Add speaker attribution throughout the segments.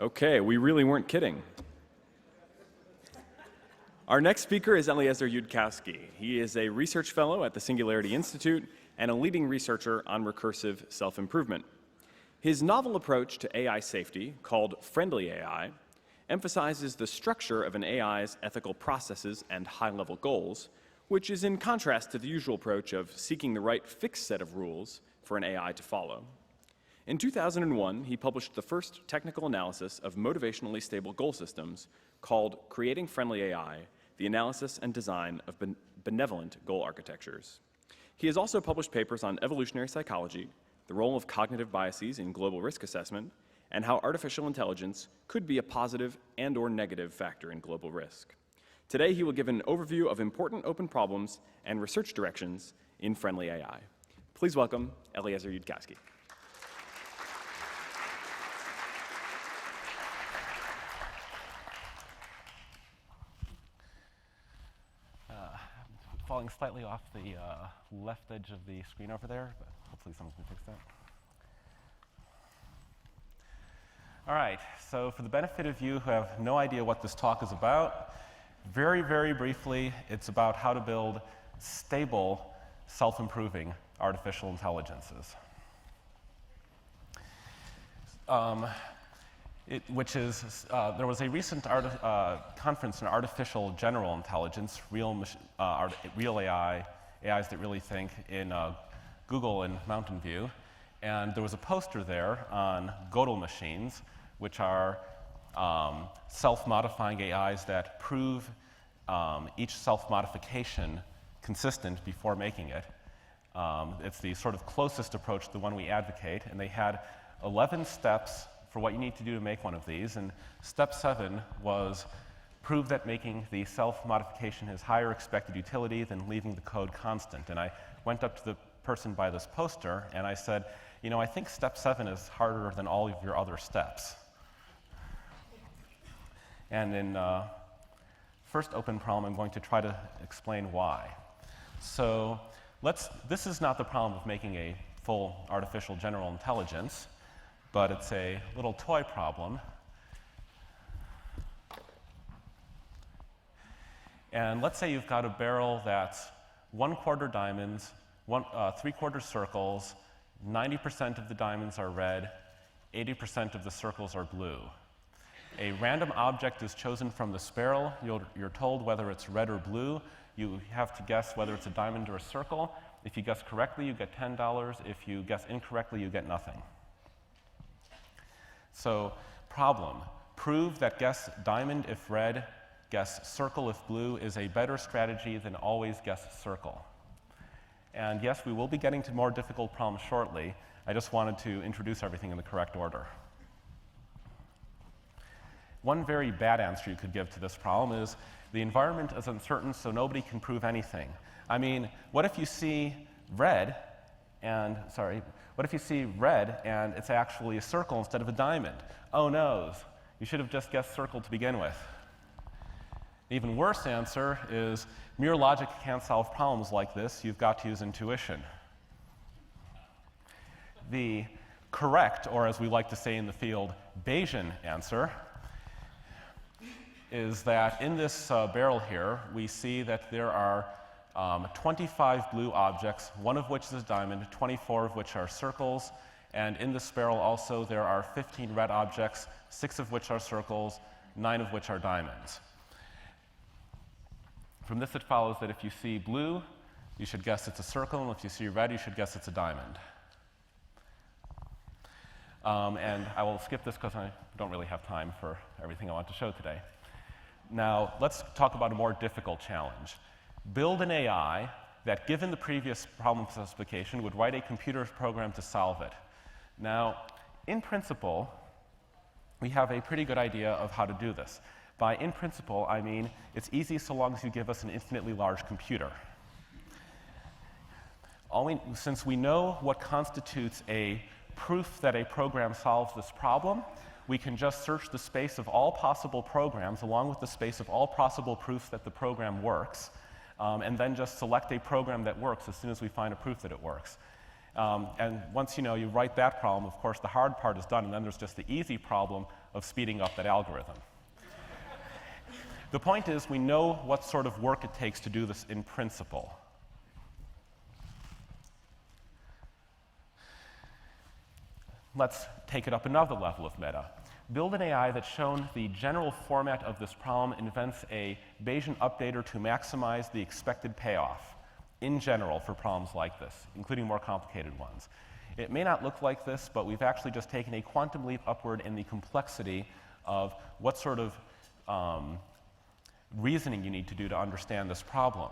Speaker 1: Okay, we really weren't kidding. Our next speaker is Eliezer Yudkowsky. He is a research fellow at the Singularity Institute and a leading researcher on recursive self-improvement. His novel approach to AI safety, called Friendly AI, emphasizes the structure of an AI's ethical processes and high-level goals, which is in contrast to the usual approach of seeking the right fixed set of rules for an AI to follow. In 2001, he published the first technical analysis of motivationally stable goal systems called Creating Friendly AI, the Analysis and Design of Benevolent Goal Architectures. He has also published papers on evolutionary psychology, the role of cognitive biases in global risk assessment, and how artificial intelligence could be a positive and/or negative factor in global risk. Today, he will give an overview of important open problems and research directions in Friendly AI. Please welcome Eliezer Yudkowsky.
Speaker 2: Falling slightly off the left edge of the screen over there, but hopefully someone can fix that. All right, so for the benefit of you who have no idea what this talk is about, very, very briefly, it's about how to build stable, self-improving artificial intelligences. There was a recent conference in artificial general intelligence, real AI, AIs that really think, in Google and Mountain View. And there was a poster there on Gödel machines, which are self-modifying AIs that prove each self-modification consistent before making it. It's the sort of closest approach to the one we advocate. And they had 11 steps for what you need to do to make one of these. And step 7 was prove that making the self-modification has higher expected utility than leaving the code constant. And I went up to the person by this poster and I said, you know, I think step 7 is harder than all of your other steps. And in first open problem, I'm going to try to explain why. So this is not the problem of making a full artificial general intelligence, but it's a little toy problem. And let's say you've got a barrel that's 1/4 diamonds, 3/4 circles, 90% of the diamonds are red, 80% of the circles are blue. A random object is chosen from this barrel. You're told whether it's red or blue. You have to guess whether it's a diamond or a circle. If you guess correctly, you get $10. If you guess incorrectly, you get nothing. So, problem. Prove that guess diamond if red, guess circle if blue is a better strategy than always guess circle. And yes, we will be getting to more difficult problems shortly. I just wanted to introduce everything in the correct order. One very bad answer you could give to this problem is the environment is uncertain, so nobody can prove anything. I mean, what if you see red and it's actually a circle instead of a diamond? Oh no, you should have just guessed circle to begin with. An even worse answer is mere logic can't solve problems like this. You've got to use intuition. The correct, or as we like to say in the field, Bayesian answer is that in this barrel here, we see that there are 25 blue objects, one of which is a diamond, 24 of which are circles, and in this barrel also there are 15 red objects, 6 of which are circles, 9 of which are diamonds. From this it follows that if you see blue, you should guess it's a circle, and if you see red, you should guess it's a diamond. And I will skip this because I don't really have time for everything I want to show today. Now, let's talk about a more difficult challenge. Build an AI that, given the previous problem specification, would write a computer program to solve it. Now, in principle, we have a pretty good idea of how to do this. By in principle, I mean it's easy so long as you give us an infinitely large computer. Since we know what constitutes a proof that a program solves this problem, we can just search the space of all possible programs along with the space of all possible proofs that the program works, and then just select a program that works as soon as we find a proof that it works. And once you write that problem, of course, the hard part is done, and then there's just the easy problem of speeding up that algorithm. The point is, we know what sort of work it takes to do this in principle. Let's take it up another level of meta. Build an AI that's shown the general format of this problem invents a Bayesian updater to maximize the expected payoff in general for problems like this, including more complicated ones. It may not look like this, but we've actually just taken a quantum leap upward in the complexity of what sort of reasoning you need to do to understand this problem.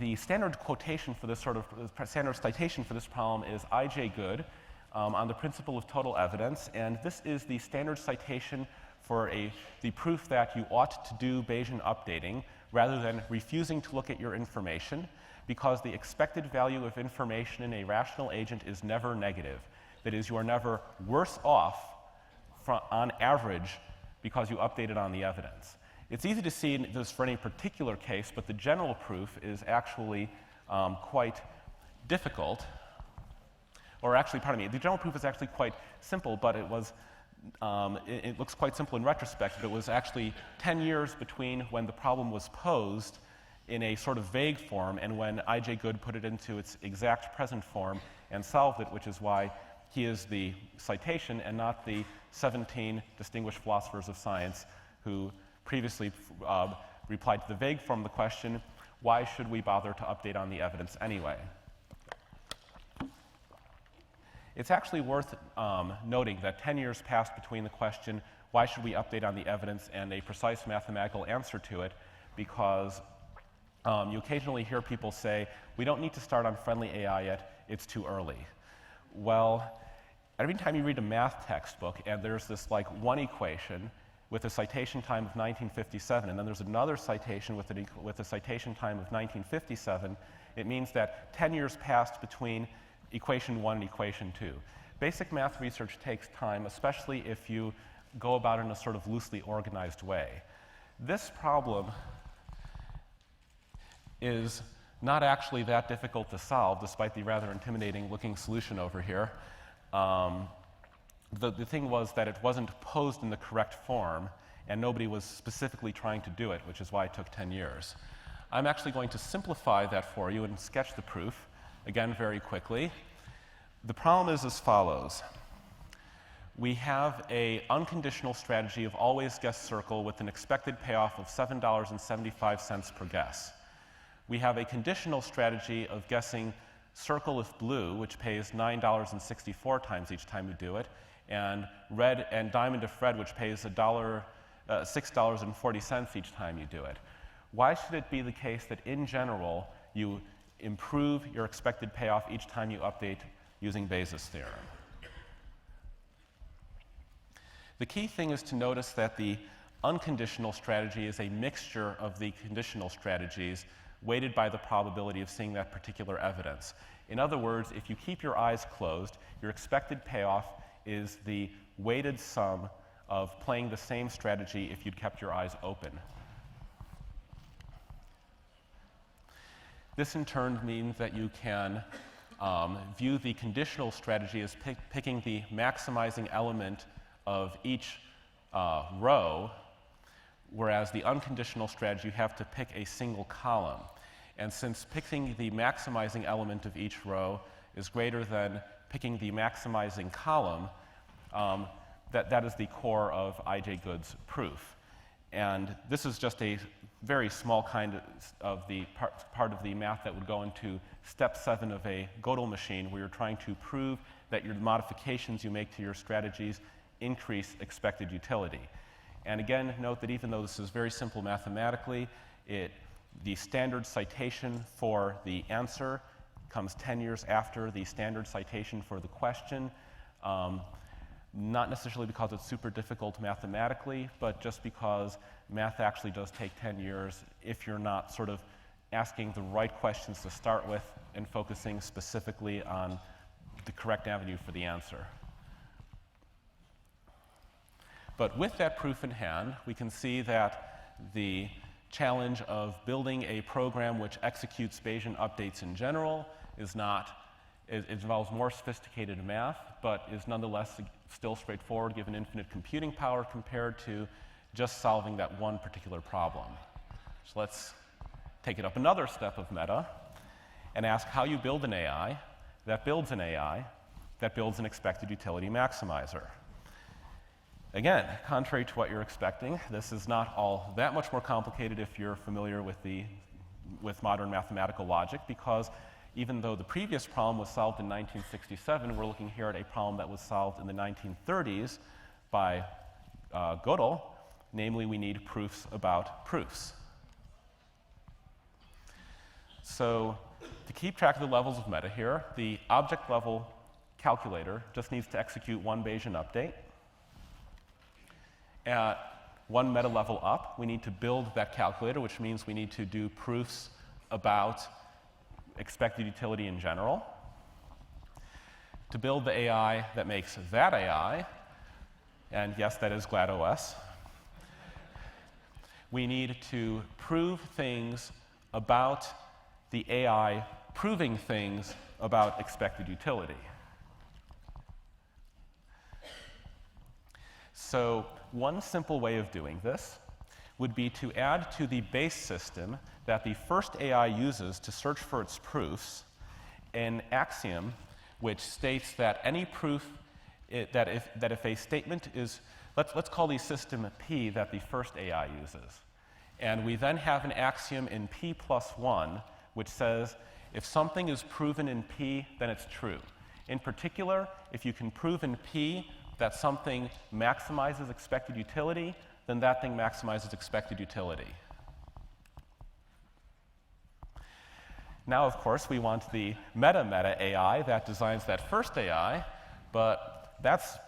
Speaker 2: The standard quotation for this standard citation for this problem is I.J. Gödel on the principle of total evidence, and this is the standard citation for the proof that you ought to do Bayesian updating rather than refusing to look at your information, because the expected value of information in a rational agent is never negative. That is, you are never worse off on average because you updated on the evidence. It's easy to see this for any particular case, but the general proof is actually quite difficult. Or actually, pardon me, the general proof is actually quite simple, but it looks quite simple in retrospect, but it was actually 10 years between when the problem was posed in a sort of vague form and when I.J. Gödel put it into its exact present form and solved it, which is why he is the citation and not the 17 distinguished philosophers of science who previously replied to the vague form of the question, why should we bother to update on the evidence anyway? It's actually worth noting that 10 years passed between the question, why should we update on the evidence, and a precise mathematical answer to it, because you occasionally hear people say, we don't need to start on friendly AI yet, it's too early. Well, every time you read a math textbook and there's this one equation with a citation time of 1957, and then there's another citation with a citation time of 1957, it means that 10 years passed between equation 1 and equation 2. Basic math research takes time, especially if you go about it in a sort of loosely organized way. This problem is not actually that difficult to solve, despite the rather intimidating looking solution over here. The thing was that it wasn't posed in the correct form, and nobody was specifically trying to do it, which is why it took 10 years. I'm actually going to simplify that for you and sketch the proof, again, very quickly. The problem is as follows. We have an unconditional strategy of always guess circle with an expected payoff of $7.75 per guess. We have a conditional strategy of guessing circle if blue, which pays $9.64 times each time you do it, and red and diamond if red, which pays $6.40 each time you do it. Why should it be the case that in general you improve your expected payoff each time you update using Bayes' theorem? The key thing is to notice that the unconditional strategy is a mixture of the conditional strategies weighted by the probability of seeing that particular evidence. In other words, if you keep your eyes closed, your expected payoff is the weighted sum of playing the same strategy if you'd kept your eyes open. This in turn means that you can view the conditional strategy as picking the maximizing element of each row, whereas the unconditional strategy, you have to pick a single column. And since picking the maximizing element of each row is greater than picking the maximizing column, that is the core of I.J. Gödel's proof. And this is just a very small kind of the part of the math that would go into step 7 of a Gödel machine, where you're trying to prove that your modifications you make to your strategies increase expected utility. And again, note that even though this is very simple mathematically, the standard citation for the answer comes 10 years after the standard citation for the question. Not necessarily because it's super difficult mathematically, but just because math actually does take 10 years if you're not sort of asking the right questions to start with and focusing specifically on the correct avenue for the answer. But with that proof in hand, we can see that the challenge of building a program which executes Bayesian updates in general it involves more sophisticated math, but is nonetheless still straightforward given infinite computing power compared to just solving that one particular problem. So let's take it up another step of meta and ask how you build an AI that builds an AI that builds an expected utility maximizer. Again, contrary to what you're expecting, this is not all that much more complicated if you're familiar with modern mathematical logic, because even though the previous problem was solved in 1967, we're looking here at a problem that was solved in the 1930s by Gödel. Namely, we need proofs about proofs. So to keep track of the levels of meta here, the object level calculator just needs to execute one Bayesian update. At one meta level up, we need to build that calculator, which means we need to do proofs about expected utility in general. To build the AI that makes that AI, and yes, that is GladOS, we need to prove things about the AI proving things about expected utility. So one simple way of doing this would be to add to the base system that the first AI uses to search for its proofs an axiom which states that any proof that if a statement is, let's call the system P that the first AI uses. And we then have an axiom in P plus 1 which says if something is proven in P, then it's true. In particular, if you can prove in P that something maximizes expected utility, then that thing maximizes expected utility. Now, of course, we want the meta-meta AI that designs that first AI, but that's,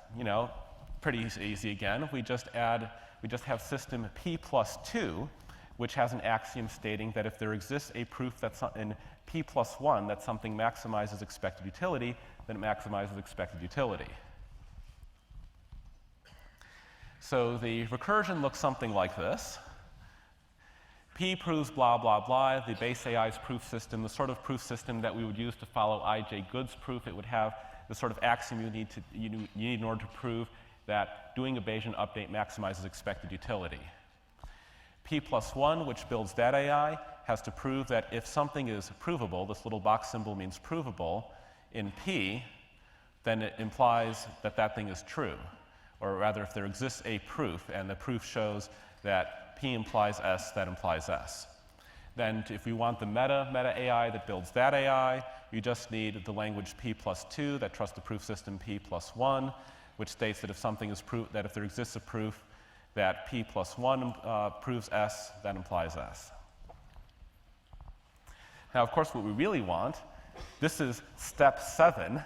Speaker 2: pretty easy again. We just have system P plus 2, which has an axiom stating that if there exists a proof that's in P plus 1 that something maximizes expected utility, then it maximizes expected utility. So the recursion looks something like this. P proves blah, blah, blah, the base AI's proof system, the sort of proof system that we would use to follow I.J. Good's proof. It would have the sort of axiom you need in order to prove that doing a Bayesian update maximizes expected utility. P plus 1, which builds that AI, has to prove that if something is provable, this little box symbol means provable, in P, then it implies that that thing is true. Or rather, if there exists a proof, and the proof shows that P implies S, that implies S. Then if we want the meta AI that builds that AI, you just need the language P plus 2 that trusts the proof system P plus 1, which states that if something is that if there exists a proof that P plus 1 proves S, that implies S. Now, of course, what we really want, this is step 7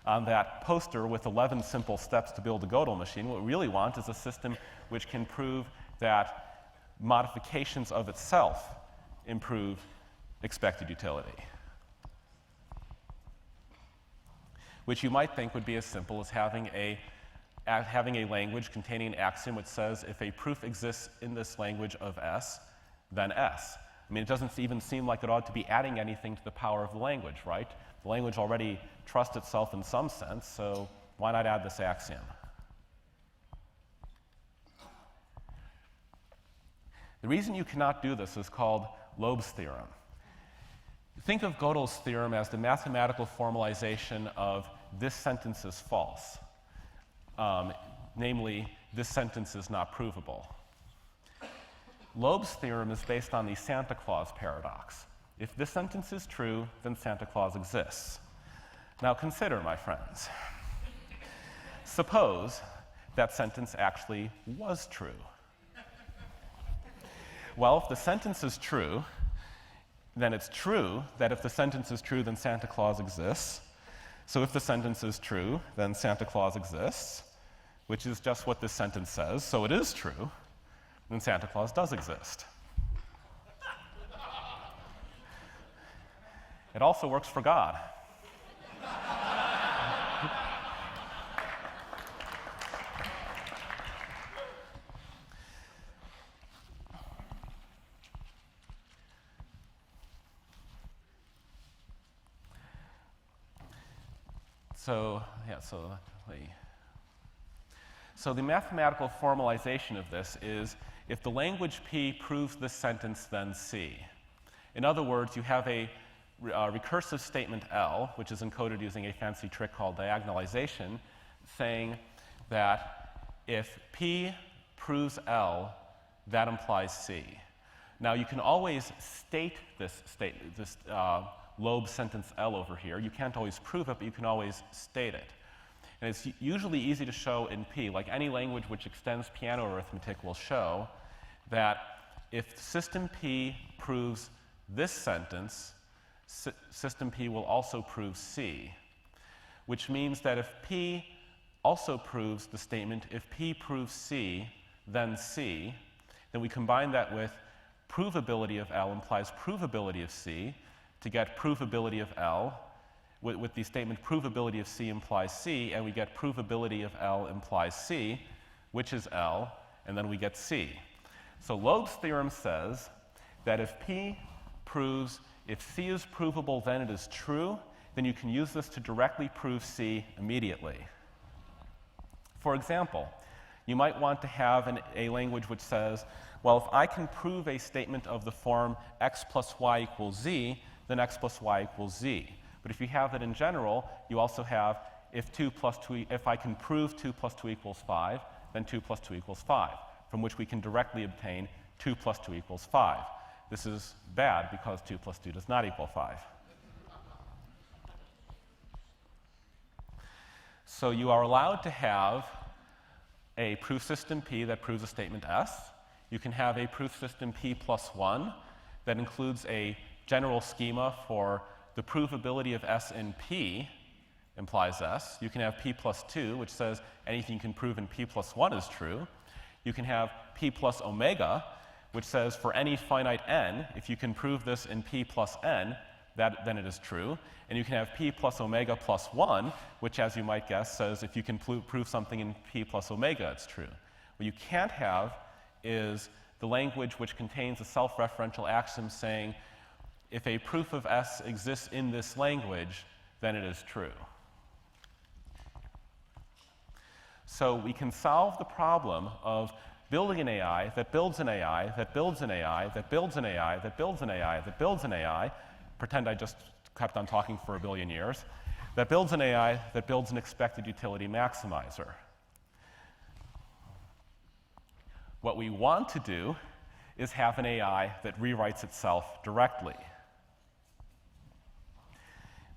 Speaker 2: on that poster with 11 simple steps to build a Gödel machine. What we really want is a system which can prove that modifications of itself improve expected utility, which you might think would be as simple as having a language containing an axiom which says if a proof exists in this language of S, then S. I mean, it doesn't even seem like it ought to be adding anything to the power of the language, right? The language already trusts itself in some sense, so why not add this axiom? The reason you cannot do this is called Loeb's theorem. Think of Gödel's theorem as the mathematical formalization of this sentence is false. Namely, this sentence is not provable. Loeb's theorem is based on the Santa Claus paradox. If this sentence is true, then Santa Claus exists. Now consider, my friends. Suppose that sentence actually was true. Well, if the sentence is true, then it's true that if the sentence is true, then Santa Claus exists. So if the sentence is true, then Santa Claus exists, which is just what this sentence says. So it is true, then Santa Claus does exist. It also works for God. So the mathematical formalization of this is if the language P proves this sentence, then C. In other words, you have a recursive statement L, which is encoded using a fancy trick called diagonalization, saying that if P proves L, that implies C. Now, you can always state this lobe sentence L over here. You can't always prove it, but you can always state it. And it's usually easy to show in P, like any language which extends piano arithmetic will show that if system P proves this sentence, system P will also prove C, which means that if P also proves the statement, if P proves C, then C, then we combine that with provability of L implies provability of C to get provability of L. With the statement provability of C implies C, and we get provability of L implies C, which is L, and then we get C. So Loeb's theorem says that if P proves, if C is provable, then it is true, then you can use this to directly prove C immediately. For example, you might want to have a language which says, well, if I can prove a statement of the form x plus y equals z, then x plus y equals z. But if you have it in general, you also have if I can prove 2 plus 2 equals 5, then 2 plus 2 equals 5, from which we can directly obtain 2 plus 2 equals 5. This is bad because 2 plus 2 does not equal 5. So you are allowed to have a proof system P that proves a statement S. You can have a proof system P plus 1 that includes a general schema for the provability of S in P implies S. You can have P plus 2, which says anything you can prove in P plus 1 is true. You can have P plus omega, which says for any finite n, if you can prove this in P plus n, then it is true. And you can have P plus omega plus 1, which, as you might guess, says if you can prove something in P plus omega, it's true. What you can't have is the language which contains a self-referential axiom saying if a proof of S exists in this language, then it is true. So we can solve the problem of building an AI that builds an AI that builds an AI that builds an AI that builds an AI that builds an AI, pretend I just kept on talking for a billion years, that builds an AI that builds an expected utility maximizer. What we want to do is have an AI that rewrites itself directly.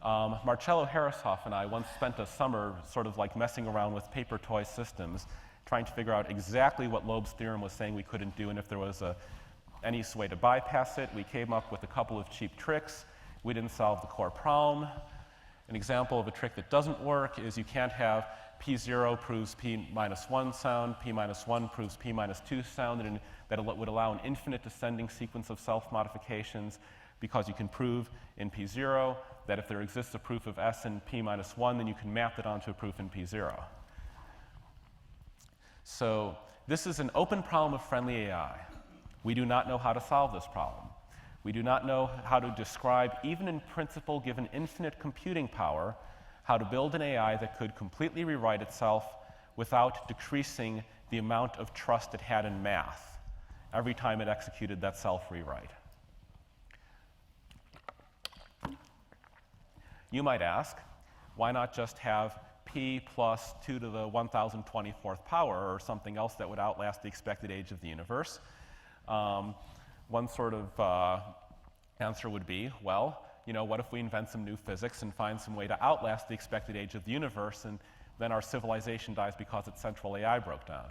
Speaker 2: Marcello Harrishoff and I once spent a summer sort of like messing around with paper toy systems, trying to figure out exactly what Loeb's theorem was saying we couldn't do, and if there was any way to bypass it. We came up with a couple of cheap tricks. We didn't solve the core problem. An example of a trick that doesn't work is you can't have P0 proves P minus 1 sound, P minus 1 proves P minus 2 sound, and that would allow an infinite descending sequence of self-modifications, because you can prove in P0 that if there exists a proof of S in P minus 1, then you can map it onto a proof in P0. So this is an open problem of friendly AI. We do not know how to solve this problem. We do not know how to describe, even in principle, given infinite computing power, how to build an AI that could completely rewrite itself without decreasing the amount of trust it had in math every time it executed that self-rewrite. You might ask, why not just have P plus 2 to the 1024th power, or something else that would outlast the expected age of the universe? One sort of answer would be, well, what if we invent some new physics and find some way to outlast the expected age of the universe, and then our civilization dies because its central AI broke down?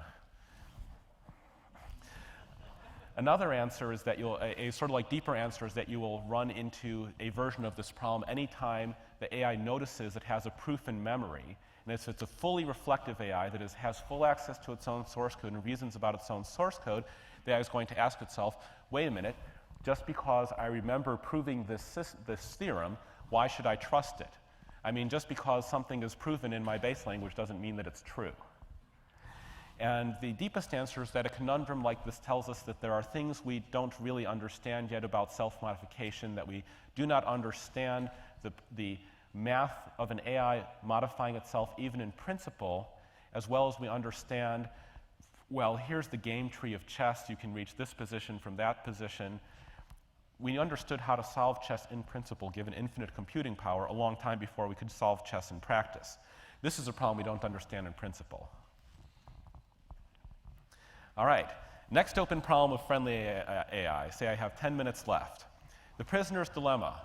Speaker 2: Another answer is that a sort of like deeper answer is that you will run into a version of this problem anytime the AI notices it has a proof in memory. And if it's a fully reflective AI that has full access to its own source code and reasons about its own source code, the AI is going to ask itself, wait a minute, just because I remember proving this theorem, why should I trust it? I mean, just because something is proven in my base language doesn't mean that it's true. And the deepest answer is that a conundrum like this tells us that there are things we don't really understand yet about self-modification, that we do not understand the math of an AI modifying itself even in principle, as well as we understand, well, here's the game tree of chess. You can reach this position from that position. We understood how to solve chess in principle, given infinite computing power, a long time before we could solve chess in practice. This is a problem we don't understand in principle. All right, next open problem of friendly AI. Say I have 10 minutes left. The prisoner's dilemma.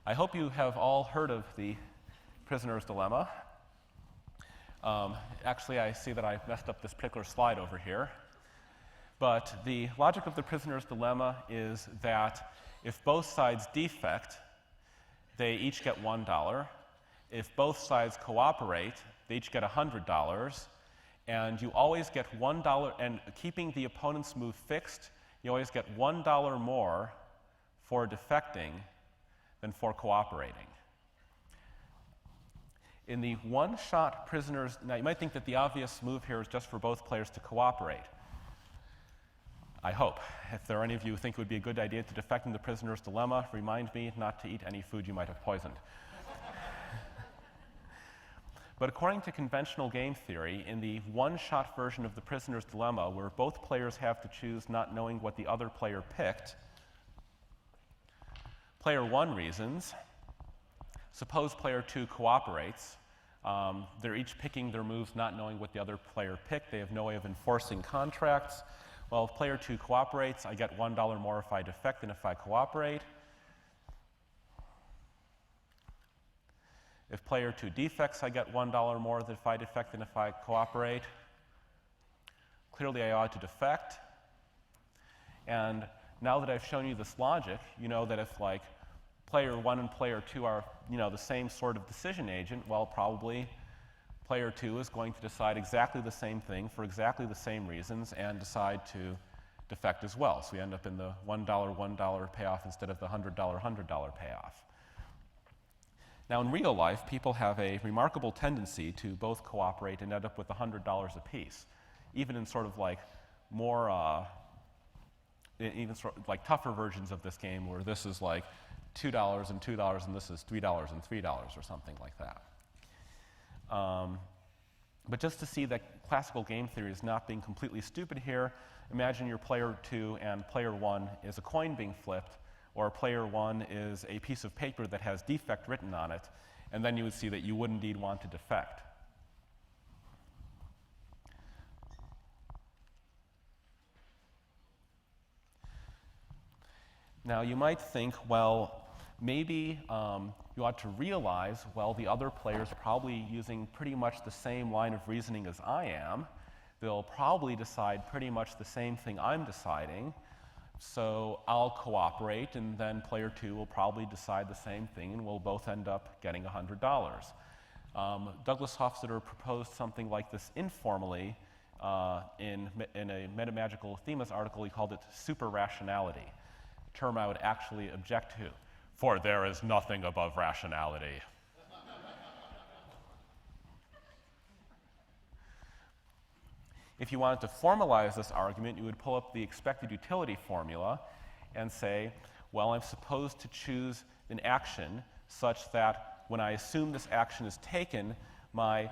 Speaker 2: I hope you have all heard of the prisoner's dilemma. Actually, I see that I messed up this particular slide over here. But the logic of the prisoner's dilemma is that if both sides defect, they each get $1. If both sides cooperate, they each get $100. And you always get $1, and keeping the opponent's move fixed, you always get $1 more for defecting than for cooperating. In the one-shot prisoners, now you might think that the obvious move here is just for both players to cooperate. I hope. If there are any of you who think it would be a good idea to defect in the prisoner's dilemma, remind me not to eat any food you might have poisoned. But according to conventional game theory, in the one-shot version of the prisoner's dilemma, where both players have to choose not knowing what the other player picked, player 1 reasons. Suppose player 2 cooperates. They're each picking their moves not knowing what the other player picked. They have no way of enforcing contracts. Well, if player 2 cooperates, I get $1 more if I defect than if I cooperate. If player 2 defects, I get $1 more if I defect than if I cooperate. Clearly, I ought to defect. And now that I've shown you this logic, you know that if player 1 and player 2 are the same sort of decision agent, well, probably player 2 is going to decide exactly the same thing for exactly the same reasons and decide to defect as well. So we end up in the $1 payoff instead of the $100 payoff. Now, in real life, people have a remarkable tendency to both cooperate and end up with $100 apiece, even in sort of more, even sort of tougher versions of this game where this is $2 and $2 and this is $3 and $3 or something like that. But just to see that classical game theory is not being completely stupid here, imagine your player 2 and player 1 is a coin being flipped, or player 1 is a piece of paper that has defect written on it, and then you would see that you would indeed want to defect. Now, you might think, well, maybe you ought to realize, well, the other player's probably using pretty much the same line of reasoning as I am. They'll probably decide pretty much the same thing I'm deciding. So I'll cooperate, and then player 2 will probably decide the same thing, and we'll both end up getting $100. Douglas Hofstadter proposed something like this informally in a Metamagical Themas article. He called it superrationality, a term I would actually object to. For there is nothing above rationality. If you wanted to formalize this argument, you would pull up the expected utility formula and say, well, I'm supposed to choose an action such that when I assume this action is taken, my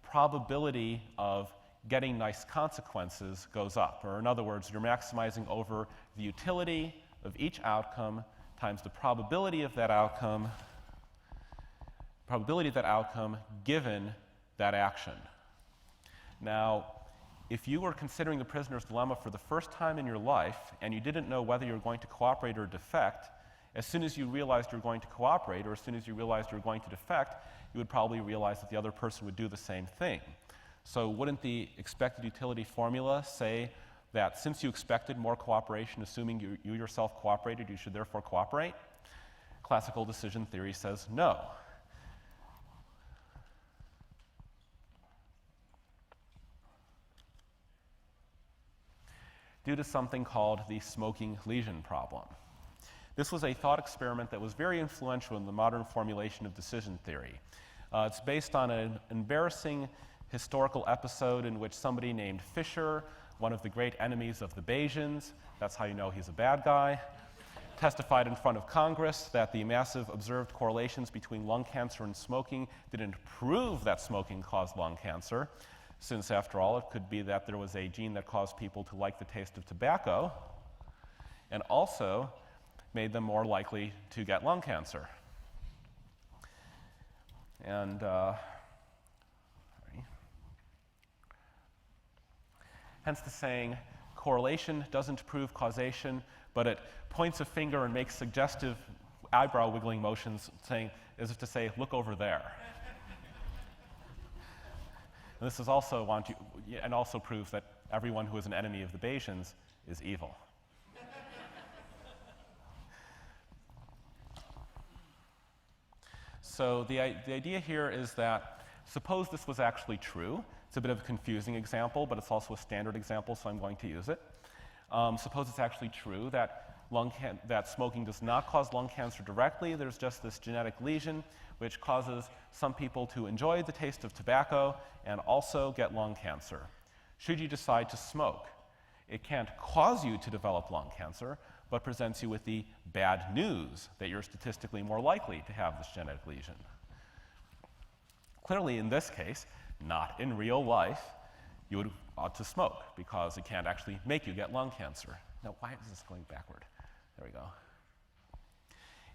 Speaker 2: probability of getting nice consequences goes up. Or in other words, you're maximizing over the utility of each outcome times the probability of that outcome given that action. Now, if you were considering the prisoner's dilemma for the first time in your life and you didn't know whether you're going to cooperate or defect, as soon as you realized you're going to cooperate or as soon as you realized you're going to defect, you would probably realize that the other person would do the same thing. So wouldn't the expected utility formula say that since you expected more cooperation, assuming you yourself cooperated, you should therefore cooperate? Classical decision theory says no. Due to something called the smoking lesion problem. This was a thought experiment that was very influential in the modern formulation of decision theory. It's based on an embarrassing historical episode in which somebody named Fisher, one of the great enemies of the Bayesians, that's how you know he's a bad guy, testified in front of Congress that the massive observed correlations between lung cancer and smoking didn't prove that smoking caused lung cancer, since, after all, it could be that there was a gene that caused people to like the taste of tobacco, and also made them more likely to get lung cancer. And hence the saying, correlation doesn't prove causation, but it points a finger and makes suggestive eyebrow wiggling motions, saying, as if to say, look over there. And this is also and also proves that everyone who is an enemy of the Bayesians is evil. So the idea here is that suppose this was actually true. It's a bit of a confusing example, but it's also a standard example, so I'm going to use it. Suppose it's actually true that that smoking does not cause lung cancer directly. There's just this genetic lesion which causes some people to enjoy the taste of tobacco and also get lung cancer. Should you decide to smoke, it can't cause you to develop lung cancer, but presents you with the bad news that you're statistically more likely to have this genetic lesion. Clearly, in this case, not in real life, you would ought to smoke because it can't actually make you get lung cancer. Now, why is this going backward? There we go.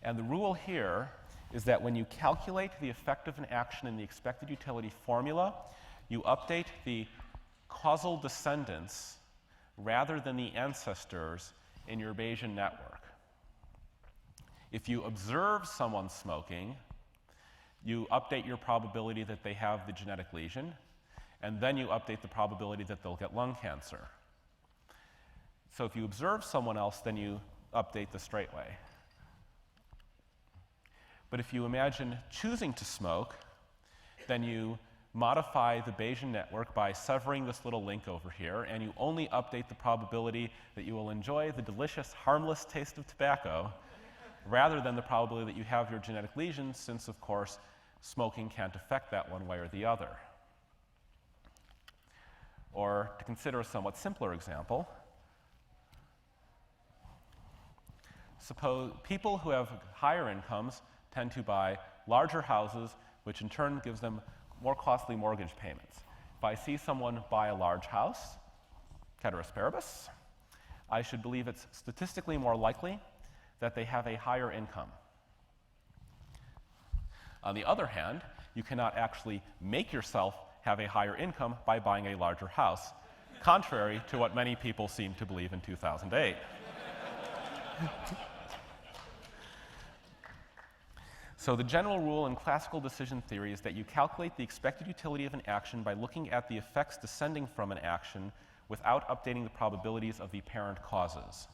Speaker 2: And the rule here is that when you calculate the effect of an action in the expected utility formula, you update the causal descendants rather than the ancestors in your Bayesian network. If you observe someone smoking, you update your probability that they have the genetic lesion, and then you update the probability that they'll get lung cancer. So if you observe someone else, then you update the straight way. But if you imagine choosing to smoke, then you modify the Bayesian network by severing this little link over here, and you only update the probability that you will enjoy the delicious, harmless taste of tobacco rather than the probability that you have your genetic lesion, since, of course, smoking can't affect that one way or the other. Or, to consider a somewhat simpler example, suppose people who have higher incomes tend to buy larger houses, which in turn gives them more costly mortgage payments. If I see someone buy a large house, ceteris paribus, I should believe it's statistically more likely that they have a higher income. On the other hand, you cannot actually make yourself have a higher income by buying a larger house, contrary to what many people seem to believe in 2008. So the general rule in classical decision theory is that you calculate the expected utility of an action by looking at the effects descending from an action without updating the probabilities of the parent causes,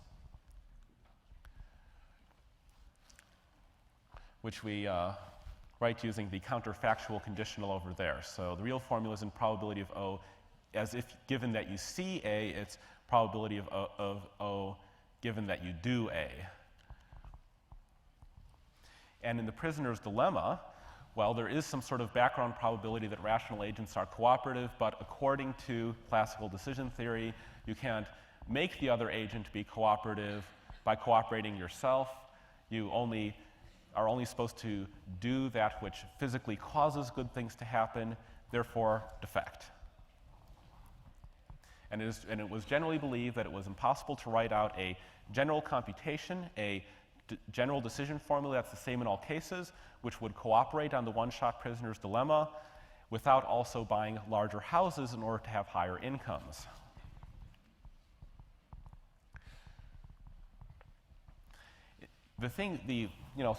Speaker 2: which we write using the counterfactual conditional over there. So the real formula is in probability of O, as if given that you see A, it's probability of O given that you do A. And in the prisoner's dilemma, well, there is some sort of background probability that rational agents are cooperative, but according to classical decision theory, you can't make the other agent be cooperative by cooperating yourself. You are only supposed to do that which physically causes good things to happen, therefore defect. And it was generally believed that it was impossible to write out a general computation, a general decision formula that's the same in all cases, which would cooperate on the one-shot prisoner's dilemma without also buying larger houses in order to have higher incomes. The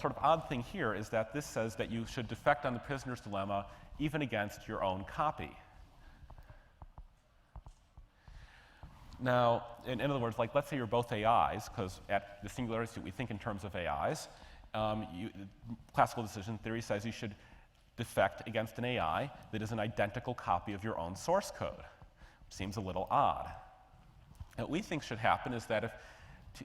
Speaker 2: sort of odd thing here is that this says that you should defect on the prisoner's dilemma even against your own copy. Now, in other words, like let's say you're both AIs, because at the Singularity Institute we think in terms of AIs. Classical decision theory says you should defect against an AI that is an identical copy of your own source code. Seems a little odd. And what we think should happen is that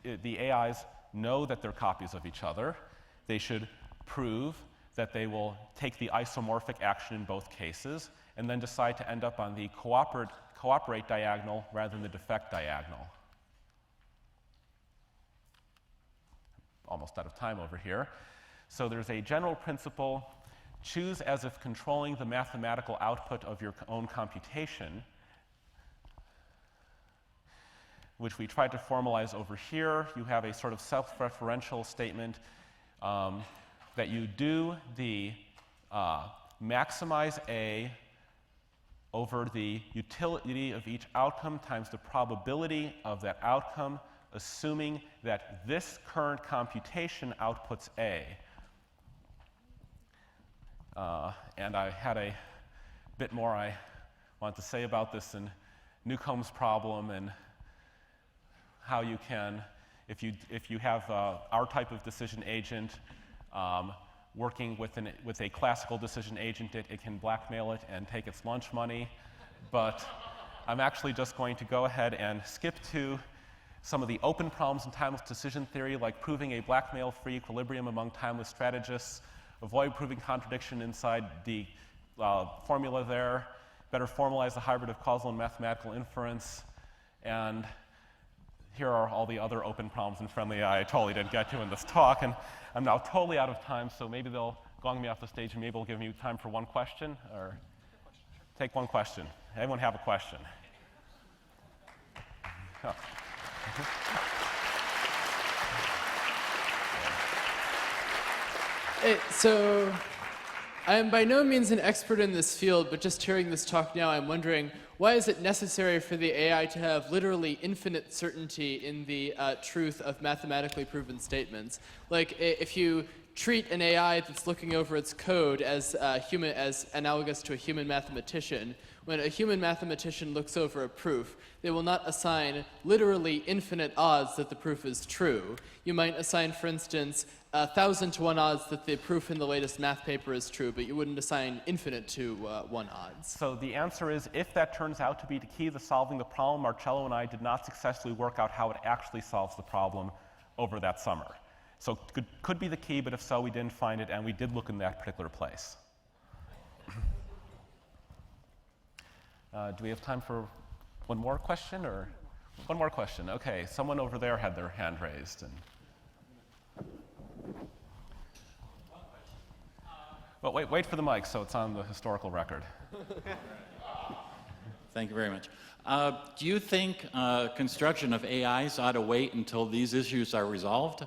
Speaker 2: if the AIs know that they're copies of each other, they should prove that they will take the isomorphic action in both cases, and then decide to end up on the cooperate diagonal rather than the defect diagonal. almost out of time over here. So there's a general principle: choose as if controlling the mathematical output of your own computation, which we tried to formalize over here. You have a sort of self-referential statement that you do the maximize A over the utility of each outcome times the probability of that outcome, assuming that this current computation outputs A. And I had a bit more I want to say about this in Newcomb's problem, and how you can, if you have our type of decision agent working with a classical decision agent, it can blackmail it and take its lunch money. But I'm actually just going to go ahead and skip to some of the open problems in timeless decision theory, like proving a blackmail-free equilibrium among timeless strategists, avoid proving contradiction inside the formula there, better formalize the hybrid of causal and mathematical inference, and here are all the other open problems in friendly AI I totally didn't get to in this talk, and I'm now totally out of time, so maybe they'll gong me off the stage and maybe they'll give me time for one question, or take one question. Anyone have a question? Oh.
Speaker 3: So I am by no means an expert in this field, but just hearing this talk now, I'm wondering, why is it necessary for the AI to have literally infinite certainty in the truth of mathematically proven statements? Like, if you treat an AI that's looking over its code as analogous to a human mathematician, when a human mathematician looks over a proof, they will not assign literally infinite odds that the proof is true. You might assign, for instance, 1,000 to 1 odds that the proof in the latest math paper is true, but you wouldn't assign infinite to 1 odds.
Speaker 2: So the answer is, if that turns out to be the key to solving the problem, Marcello and I did not successfully work out how it actually solves the problem over that summer. So it could be the key, but if so, we didn't find it, and we did look in that particular place. Do we have time for one more question, or one more question? Okay, someone over there had their hand raised. Well, wait for the mic so it's on the historical record.
Speaker 4: Thank you very much. Do you think construction of AIs ought to wait until these issues are resolved?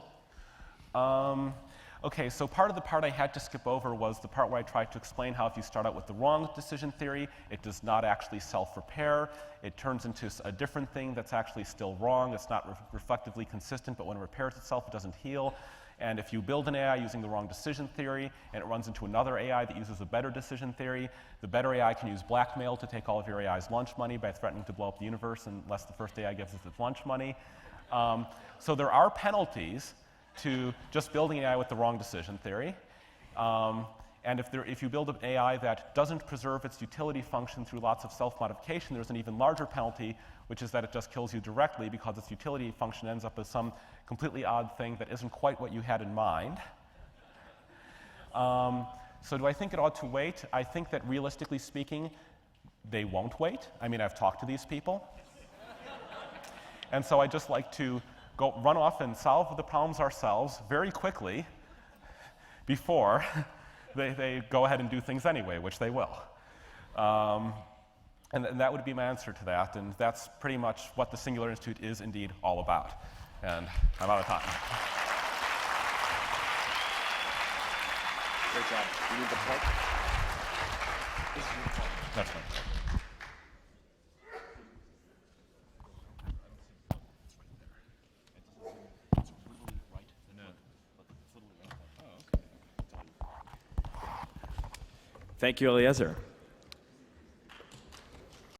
Speaker 2: Okay, so part of the part I had to skip over was the part where I tried to explain how if you start out with the wrong decision theory, it does not actually self-repair. It turns into a different thing that's actually still wrong. It's not reflectively consistent, but when it repairs itself, it doesn't heal. And if you build an AI using the wrong decision theory, and it runs into another AI that uses a better decision theory, the better AI can use blackmail to take all of your AI's lunch money by threatening to blow up the universe unless the first AI gives us its lunch money. So there are penalties to just building an AI with the wrong decision theory. And if you build an AI that doesn't preserve its utility function through lots of self-modification, there's an even larger penalty, which is that it just kills you directly because its utility function ends up as some completely odd thing that isn't quite what you had in mind. So do I think it ought to wait? I think that realistically speaking, they won't wait. I mean, I've talked to these people. And so I just like to run off and solve the problems ourselves very quickly before they go ahead and do things anyway, which they will. And that would be my answer to that, and that's pretty much what the Singularity Institute is indeed all about. And I'm out of time.
Speaker 1: Great job. You need the plug?
Speaker 2: That's fine.
Speaker 1: Thank you, Eliezer.